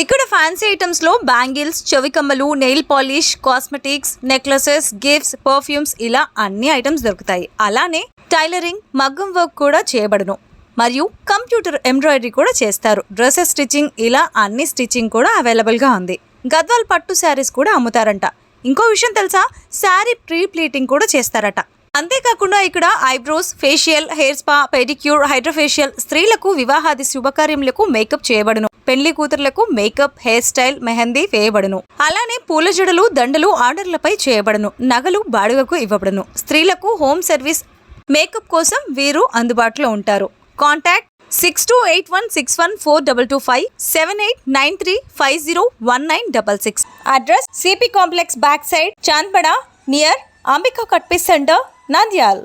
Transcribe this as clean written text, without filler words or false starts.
ఇక్కడ fancy items లో bangles, చెవికమ్మలు, nail polish, cosmetics, necklaces, gifts, perfumes ఇలా అన్ని ఐటమ్స్ దొరుకుతాయి. అలానే టైలరింగ్, మగ్గం వర్క్ కూడా చేయబడును మరియు కంప్యూటర్ ఎంబ్రాయిడరీ కూడా చేస్తారు. డ్రెస్సెస్ స్టిచ్చింగ్ ఇలా అన్ని స్టిచ్చింగ్ కూడా అవైలబుల్ గా ఉంది. గద్వాల్ పట్టు శారీస్ కూడా అమ్ముతారంట. ఇంకో విషయం తెలుసా, శారీ ప్రీ ప్లీటింగ్ కూడా చేస్తారట. అంతేకాకుండా ఇక్కడ eyebrows, facial, hair spa, pedicure, hydrofacial, స్త్రీలకు వివాహాది శుభకార్యములకు మేకప్ చేయబడును. పెళ్లి కూతురులకు మేకప్, హెయిర్ స్టైల్, మెహందీ వేయబడును. అలానే పూల జడలు, దండలు ఆర్డర్లపై చేయబడును. నగలు బాడుగకు ఇవ్వబడును. స్త్రీలకు హోమ్ సర్వీస్ మేకప్ కోసం వీరు అందుబాటులో ఉంటారు. Contact 6281614225 7893501966. Address CP complex back side, Chandbada near Ambika కట్పి సెంటర్, నంద్యాల్.